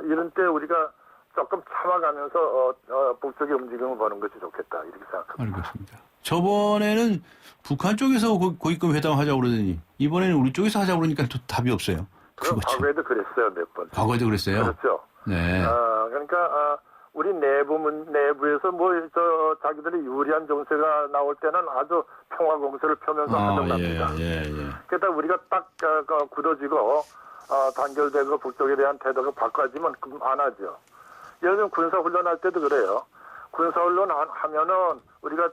이런 때 우리가 조금 참아가면서 북쪽의 움직임을 보는 것이 좋겠다 이렇게 생각합니다. 알겠습니다. 저번에는 북한 쪽에서 고위급 회담 하자고 그러더니 이번에는 우리 쪽에서 하자고 그러니까 또 답이 없어요. 그럼 과거에도 그랬어요, 몇 번. 과거에도 그랬어요? 그렇죠. 네. 그러니까 우리 내부에서 자기들이 유리한 정세가 나올 때는 아주 평화 공세를 펴면서 하정납니다. 예. 그러다 우리가 딱 굳어지고 단결되고 북쪽에 대한 태도가 바꿔지면 안 하죠. 예를 들면 군사훈련할 때도 그래요. 군사훈련 하면은 우리가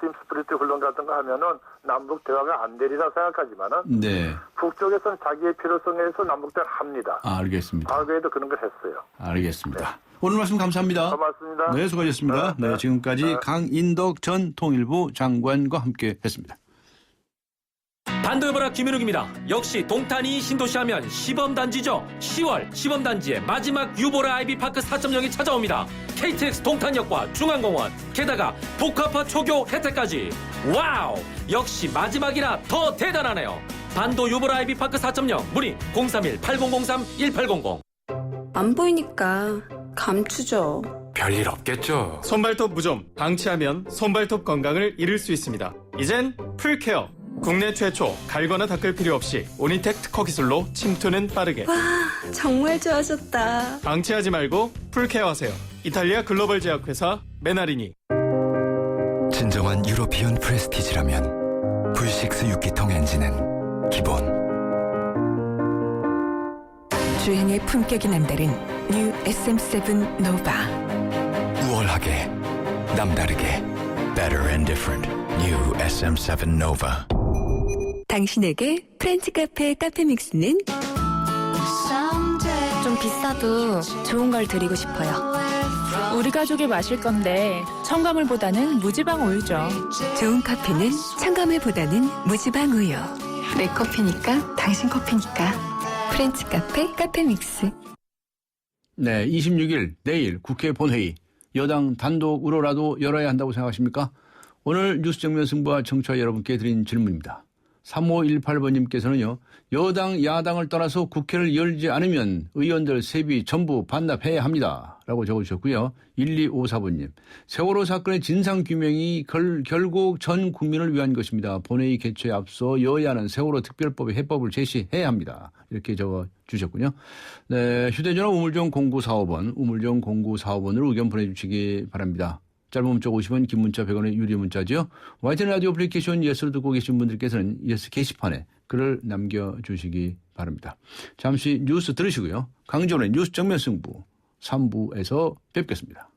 팀 스피리트 훈련 같은 거 하면은 남북 대화가 안 되리라 생각하지만은 네. 북쪽에서는 자기의 필요성에서 남북 대화를 합니다. 알겠습니다. 과거에도 그런 걸 했어요. 알겠습니다. 네. 오늘 말씀 감사합니다. 고맙습니다. 네, 수고하셨습니다. 네, 지금까지 강인덕 전 통일부 장관과 함께 했습니다. 반도여보라 김윤욱입니다. 역시 동탄이 신도시 하면 시범단지죠. 10월 시범단지의 마지막 유보라 아이비파크 4.0이 찾아옵니다. KTX 동탄역과 중앙공원, 게다가 복합화 초교 혜택까지. 와우! 역시 마지막이라 더 대단하네요. 반도 유보라 아이비파크 4.0 문의 031-8003-1800. 안 보이니까 감추죠. 별일 없겠죠. 손발톱 무좀, 방치하면 손발톱 건강을 잃을 수 있습니다. 이젠 풀케어. 국내 최초 갈거나 닦을 필요 없이 오니텍 특허 기술로 침투는 빠르게. 와, 정말 좋아졌다. 방치하지 말고 풀케어하세요. 이탈리아 글로벌 제약회사 메나리니. 진정한 유러피언 프레스티지라면 V6 6기통 엔진은 기본. 주행의 품격이 남다른 뉴 SM7 노바. 우월하게, 남다르게, better and different. New SM7 Nova. 당신에게 프렌치 카페 카페믹스는 좀 비싸도 좋은 걸 드리고 싶어요. 우리 가족이 마실 건데 첨가물보다는 무지방 우유죠. 좋은 커피는 첨가물보다는 무지방 우유. 내 커피니까 당신 커피니까 프렌치 카페 카페믹스. 네, 26일 내일 국회 본회의 여당 단독으로라도 열어야 한다고 생각하십니까? 오늘 뉴스 정면 승부와 청취자 여러분께 드린 질문입니다. 3518번님께서는요. 여당 야당을 떠나서 국회를 열지 않으면 의원들 세비 전부 반납해야 합니다. 라고 적어주셨고요. 1254번님. 세월호 사건의 진상규명이 결국 전 국민을 위한 것입니다. 본회의 개최에 앞서 여야는 세월호 특별법의 해법을 제시해야 합니다. 이렇게 적어주셨군요. 네, 휴대전화 우물정 0945번, 우물정 0945번으로 의견 보내주시기 바랍니다. 짧은 문자 50원, 긴 문자 100원의 유료 문자죠. YTN 라디오 애플리케이션 예스를 듣고 계신 분들께서는 예스 게시판에 글을 남겨주시기 바랍니다. 잠시 뉴스 들으시고요. 강정원의 뉴스 정면 승부 3부에서 뵙겠습니다.